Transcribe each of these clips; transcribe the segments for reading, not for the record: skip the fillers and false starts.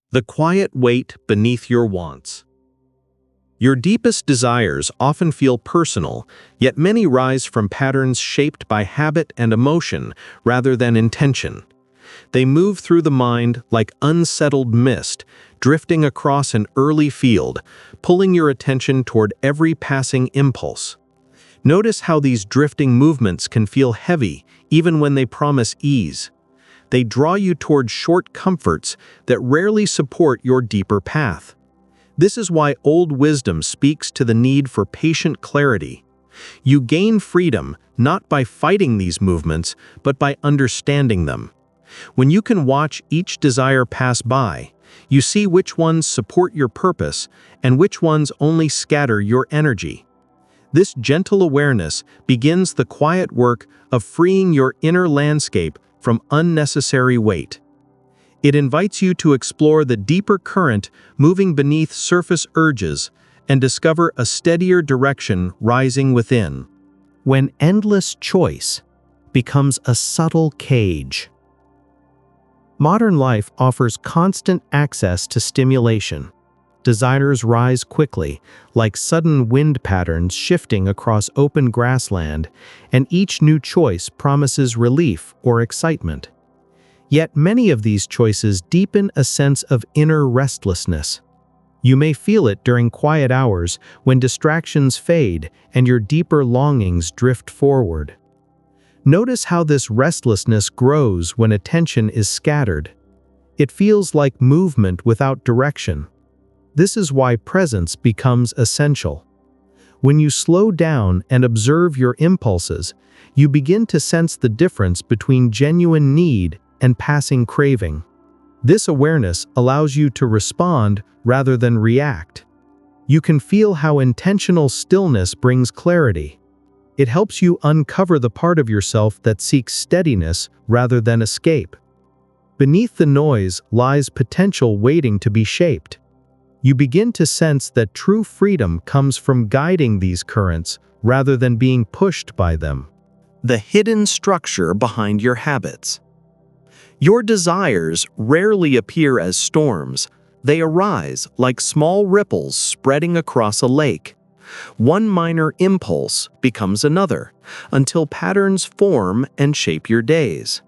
The quiet weight beneath your wants. Your deepest desires often feel personal, yet many rise from patterns shaped by habit and emotion rather than intention. They move through the mind like unsettled mist, drifting across an early field, pulling your attention toward every passing impulse. Notice how these drifting movements can feel heavy even when they promise ease. They draw you toward short comforts that rarely support your deeper path. This is why old wisdom speaks to the need for patient clarity. You gain freedom not by fighting these movements, but by understanding them. When you can watch each desire pass by, you see which ones support your purpose and which ones only scatter your energy. This gentle awareness begins the quiet work of freeing your inner landscape from unnecessary weight. It invites you to explore the deeper current moving beneath surface urges and discover a steadier direction rising within. When endless choice becomes a subtle cage. Modern life offers constant access to stimulation. Desires rise quickly, like sudden wind patterns shifting across open grassland, and each new choice promises relief or excitement. Yet many of these choices deepen a sense of inner restlessness. You may feel it during quiet hours when distractions fade and your deeper longings drift forward. Notice how this restlessness grows when attention is scattered. It feels like movement without direction. This is why presence becomes essential. When you slow down and observe your impulses, you begin to sense the difference between genuine need and passing craving. This awareness allows you to respond rather than react. You can feel how intentional stillness brings clarity. It helps you uncover the part of yourself that seeks steadiness rather than escape. Beneath the noise lies potential waiting to be shaped. You begin to sense that true freedom comes from guiding these currents rather than being pushed by them. The hidden structure behind your habits. Your desires rarely appear as storms. They arise like small ripples spreading across a lake. One minor impulse becomes another, until patterns form and shape your days.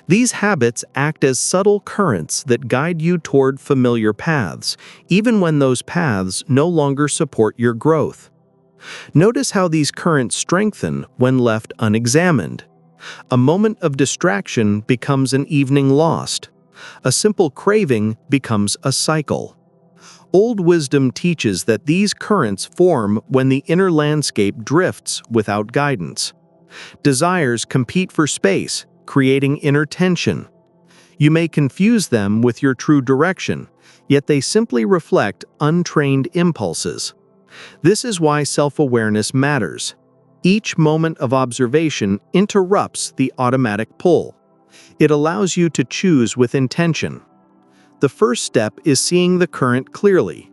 These habits act as subtle currents that guide you toward familiar paths, even when those paths no longer support your growth. Notice how these currents strengthen when left unexamined. A moment of distraction becomes an evening lost. A simple craving becomes a cycle. Old wisdom teaches that these currents form when the inner landscape drifts without guidance. Desires compete for space, creating inner tension. You may confuse them with your true direction, yet they simply reflect untrained impulses. This is why self-awareness matters. Each moment of observation interrupts the automatic pull. It allows you to choose with intention. The first step is seeing the current clearly.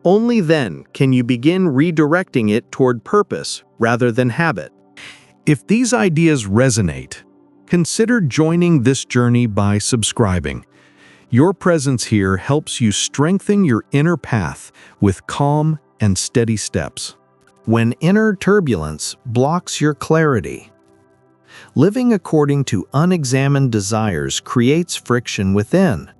Only then can you begin redirecting it toward purpose rather than habit. If these ideas resonate, consider joining this journey by subscribing. Your presence here helps you strengthen your inner path with calm and steady steps. When inner turbulence blocks your clarity. Living according to unexamined desires creates friction within.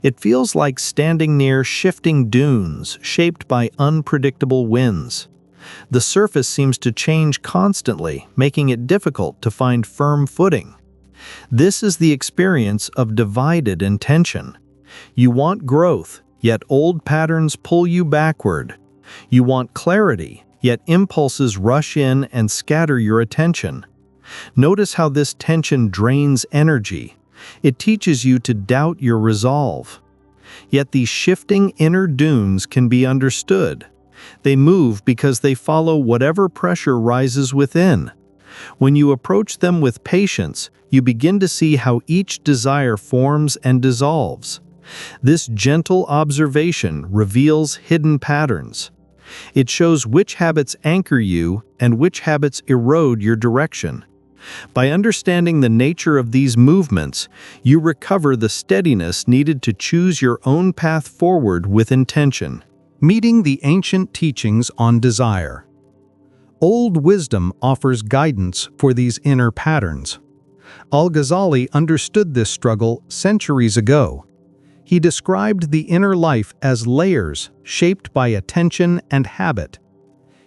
It feels like standing near shifting dunes shaped by unpredictable winds. The surface seems to change constantly, making it difficult to find firm footing. This is the experience of divided intention. You want growth, yet old patterns pull you backward. You want clarity, yet impulses rush in and scatter your attention. Notice how this tension drains energy. It teaches you to doubt your resolve. Yet these shifting inner dunes can be understood. They move because they follow whatever pressure rises within. When you approach them with patience, you begin to see how each desire forms and dissolves. This gentle observation reveals hidden patterns. It shows which habits anchor you and which habits erode your direction. By understanding the nature of these movements, you recover the steadiness needed to choose your own path forward with intention. Meeting the ancient teachings on desire. Old wisdom offers guidance for these inner patterns. Al-Ghazali understood this struggle centuries ago. He described the inner life as layers shaped by attention and habit.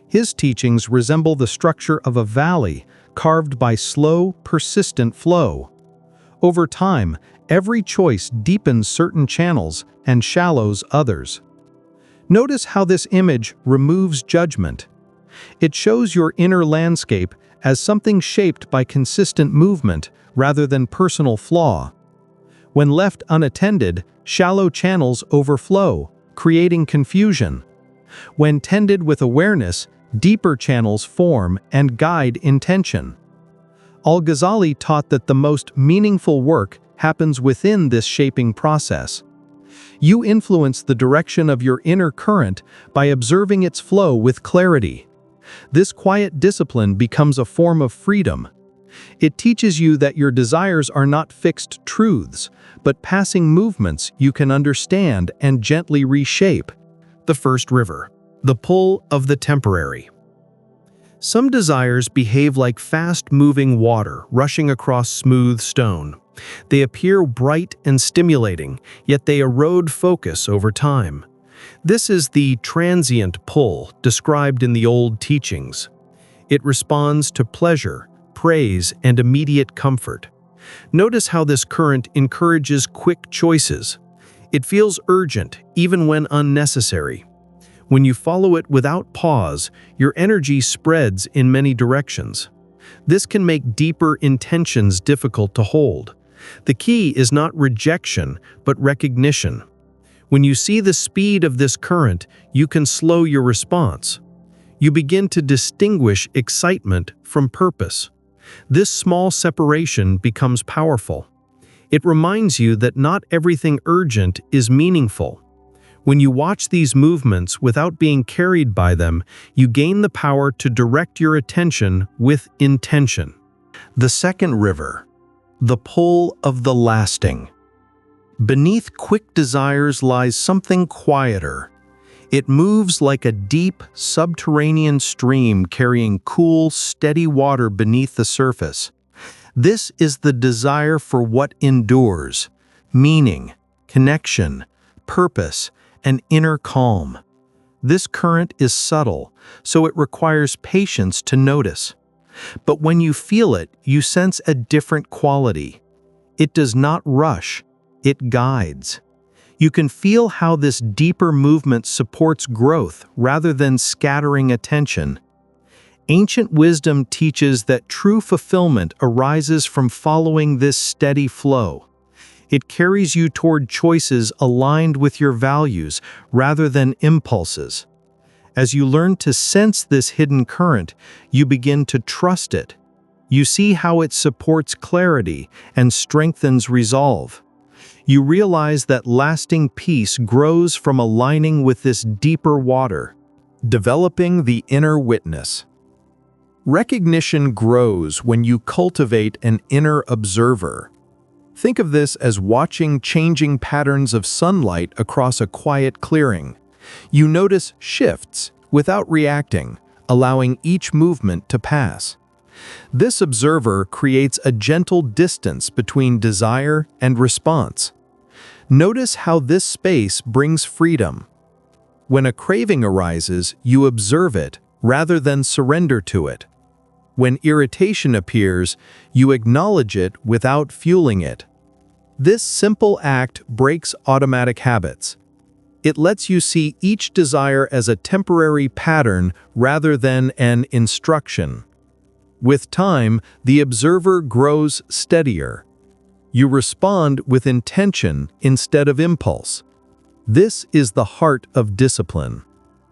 His teachings resemble the structure of a valley carved by slow, persistent flow. Over time, every choice deepens certain channels and shallows others. Notice how this image removes judgment. It shows your inner landscape as something shaped by consistent movement rather than personal flaw. When left unattended, shallow channels overflow, creating confusion. When tended with awareness, deeper channels form and guide intention. Al-Ghazali taught that the most meaningful work happens within this shaping process. You influence the direction of your inner current by observing its flow with clarity. This quiet discipline becomes a form of freedom. It teaches you that your desires are not fixed truths, but passing movements you can understand and gently reshape. The first river. The pull of the temporary. Some desires behave like fast-moving water rushing across smooth stone. They appear bright and stimulating, yet they erode focus over time. This is the transient pull described in the old teachings. It responds to pleasure, praise, and immediate comfort. Notice how this current encourages quick choices. It feels urgent, even when unnecessary. When you follow it without pause, your energy spreads in many directions. This can make deeper intentions difficult to hold. The key is not rejection, but recognition. When you see the speed of this current, you can slow your response. You begin to distinguish excitement from purpose. This small separation becomes powerful. It reminds you that not everything urgent is meaningful. When you watch these movements without being carried by them, you gain the power to direct your attention with intention. The second river. The pull of the lasting. Beneath quick desires lies something quieter. It moves like a deep, subterranean stream carrying cool, steady water beneath the surface. This is the desire for what endures: meaning, connection, purpose, and inner calm. This current is subtle, so it requires patience to notice. But when you feel it, you sense a different quality. It does not rush, it guides. You can feel how this deeper movement supports growth rather than scattering attention. Ancient wisdom teaches that true fulfillment arises from following this steady flow. It carries you toward choices aligned with your values rather than impulses. As you learn to sense this hidden current, you begin to trust it. You see how it supports clarity and strengthens resolve. You realize that lasting peace grows from aligning with this deeper water. Developing the inner witness. Recognition grows when you cultivate an inner observer. Think of this as watching changing patterns of sunlight across a quiet clearing. You notice shifts without reacting, allowing each movement to pass. This observer creates a gentle distance between desire and response. Notice how this space brings freedom. When a craving arises, you observe it rather than surrender to it. When irritation appears, you acknowledge it without fueling it. This simple act breaks automatic habits. It lets you see each desire as a temporary pattern rather than an instruction. With time, the observer grows steadier. You respond with intention instead of impulse. This is the heart of discipline.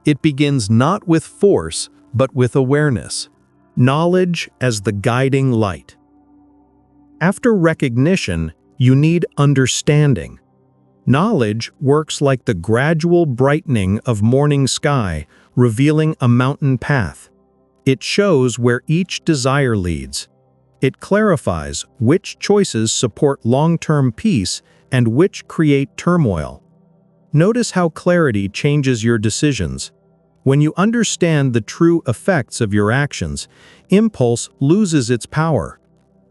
It begins not with force, but with awareness. Knowledge as the guiding light. After recognition, you need understanding. Knowledge works like the gradual brightening of morning sky, revealing a mountain path. It shows where each desire leads. It clarifies which choices support long-term peace and which create turmoil. Notice how clarity changes your decisions. When you understand the true effects of your actions, impulse loses its power.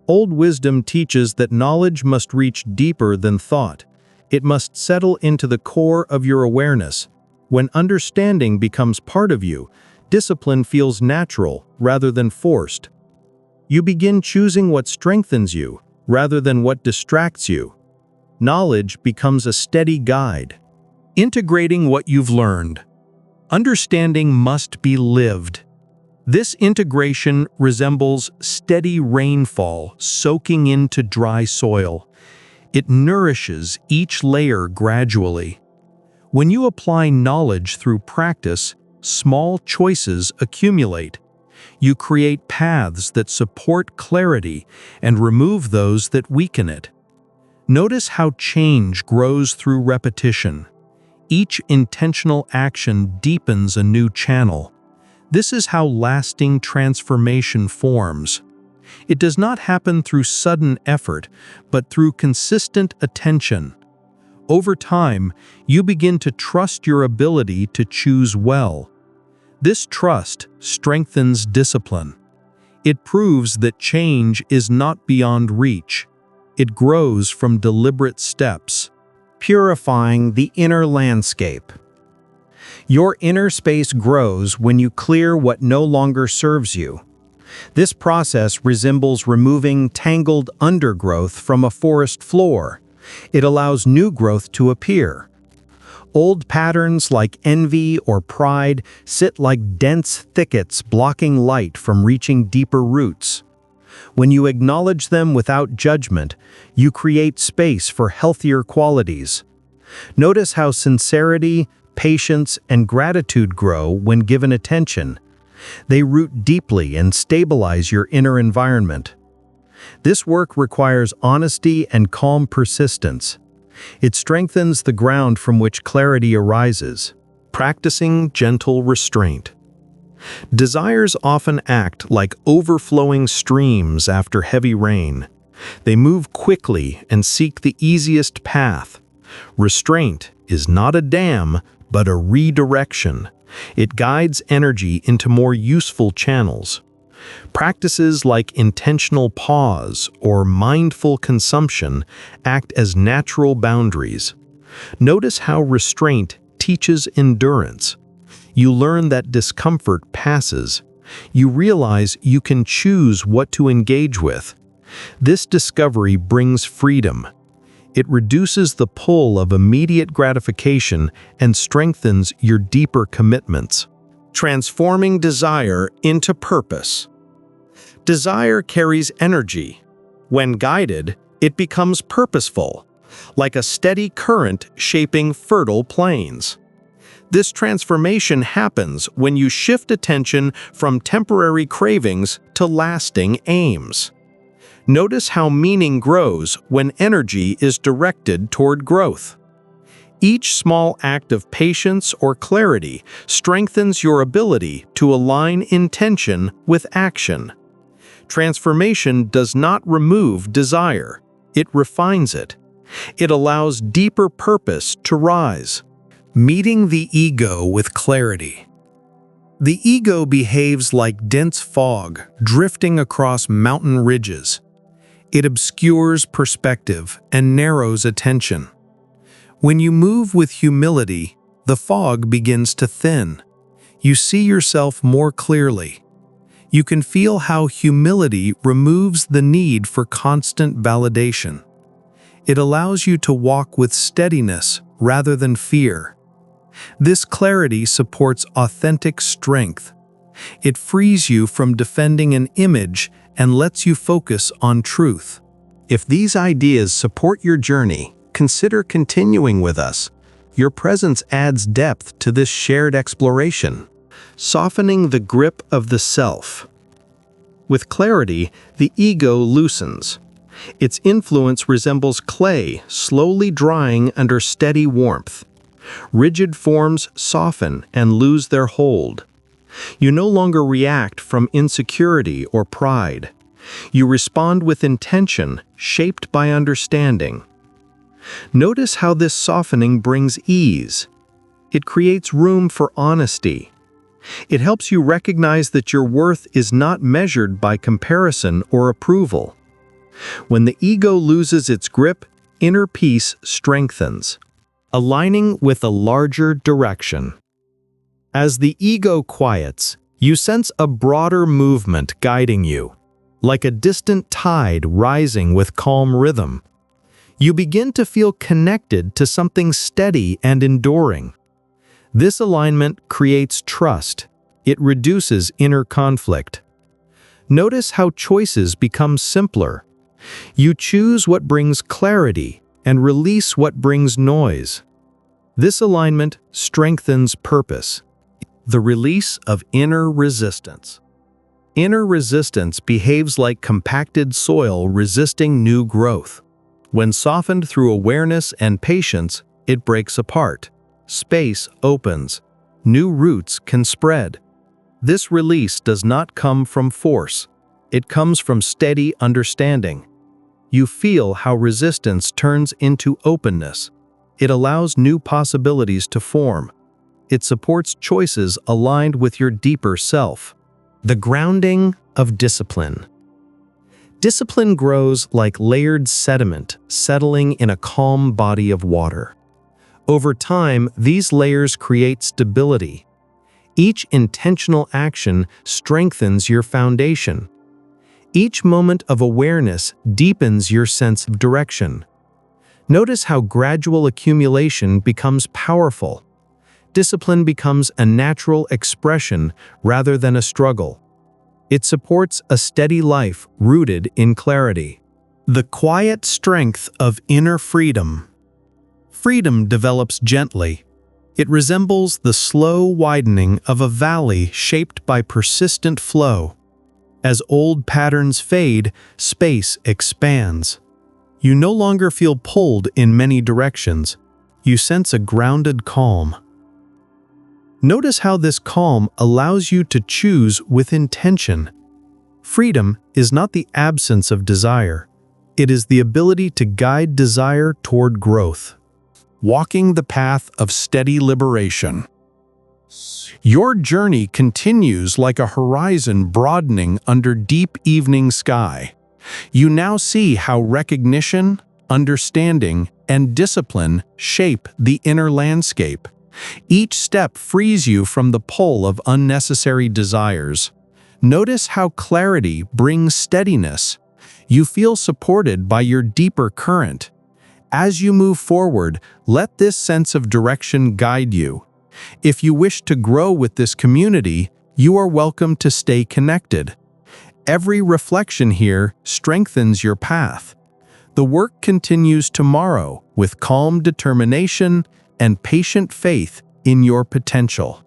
Old wisdom teaches that knowledge must reach deeper than thought. It must settle into the core of your awareness. When understanding becomes part of you, discipline feels natural rather than forced. You begin choosing what strengthens you rather than what distracts you. Knowledge becomes a steady guide. Integrating what you've learned. Understanding must be lived. This integration resembles steady rainfall soaking into dry soil. It nourishes each layer gradually. When you apply knowledge through practice, small choices accumulate. You create paths that support clarity and remove those that weaken it. Notice how change grows through repetition. Each intentional action deepens a new channel. This is how lasting transformation forms. It does not happen through sudden effort, but through consistent attention. Over time, you begin to trust your ability to choose well. This trust strengthens discipline. It proves that change is not beyond reach. It grows from deliberate steps. Purifying the inner landscape. Your inner space grows when you clear what no longer serves you. This process resembles removing tangled undergrowth from a forest floor. It allows new growth to appear. Old patterns like envy or pride sit like dense thickets blocking light from reaching deeper roots. When you acknowledge them without judgment, you create space for healthier qualities. Notice how sincerity, patience, and gratitude grow when given attention. They root deeply and stabilize your inner environment. This work requires honesty and calm persistence. It strengthens the ground from which clarity arises. Practicing gentle restraint. Desires often act like overflowing streams after heavy rain. They move quickly and seek the easiest path. Restraint is not a dam, but a redirection. It guides energy into more useful channels. Practices like intentional pause or mindful consumption act as natural boundaries. Notice how restraint teaches endurance. You learn that discomfort passes. You realize you can choose what to engage with. This discovery brings freedom. It reduces the pull of immediate gratification and strengthens your deeper commitments. Transforming desire into purpose. Desire carries energy. When guided, it becomes purposeful, like a steady current shaping fertile plains. This transformation happens when you shift attention from temporary cravings to lasting aims. Notice how meaning grows when energy is directed toward growth. Each small act of patience or clarity strengthens your ability to align intention with action. Transformation does not remove desire, it refines it. It allows deeper purpose to rise. Meeting the ego with clarity. The ego behaves like dense fog drifting across mountain ridges. It obscures perspective and narrows attention. When you move with humility, the fog begins to thin. You see yourself more clearly. You can feel how humility removes the need for constant validation. It allows you to walk with steadiness rather than fear. This clarity supports authentic strength. It frees you from defending an image and lets you focus on truth. If these ideas support your journey, consider continuing with us. Your presence adds depth to this shared exploration. Softening the grip of the self. With clarity, the ego loosens. Its influence resembles clay slowly drying under steady warmth. Rigid forms soften and lose their hold. You no longer react from insecurity or pride. You respond with intention, shaped by understanding. Notice how this softening brings ease. It creates room for honesty. It helps you recognize that your worth is not measured by comparison or approval. When the ego loses its grip, inner peace strengthens, aligning with a larger direction. As the ego quiets, you sense a broader movement guiding you, like a distant tide rising with calm rhythm. You begin to feel connected to something steady and enduring. This alignment creates trust. It reduces inner conflict. Notice how choices become simpler. You choose what brings clarity and release what brings noise. This alignment strengthens purpose. The release of inner resistance. Inner resistance behaves like compacted soil resisting new growth. When softened through awareness and patience, it breaks apart. Space opens. New roots can spread. This release does not come from force. It comes from steady understanding. You feel how resistance turns into openness. It allows new possibilities to form. It supports choices aligned with your deeper self. The grounding of discipline. Discipline grows like layered sediment settling in a calm body of water. Over time, these layers create stability. Each intentional action strengthens your foundation. Each moment of awareness deepens your sense of direction. Notice how gradual accumulation becomes powerful. Discipline becomes a natural expression rather than a struggle. It supports a steady life rooted in clarity. The quiet strength of inner freedom. Freedom develops gently. It resembles the slow widening of a valley shaped by persistent flow. As old patterns fade, space expands. You no longer feel pulled in many directions. You sense a grounded calm. Notice how this calm allows you to choose with intention. Freedom is not the absence of desire. It is the ability to guide desire toward growth. Walking the path of steady liberation. Your journey continues like a horizon broadening under deep evening sky. You now see how recognition, understanding, and discipline shape the inner landscape. Each step frees you from the pull of unnecessary desires. Notice how clarity brings steadiness. You feel supported by your deeper current. As you move forward, let this sense of direction guide you. If you wish to grow with this community, you are welcome to stay connected. Every reflection here strengthens your path. The work continues tomorrow with calm determination and patient faith in your potential.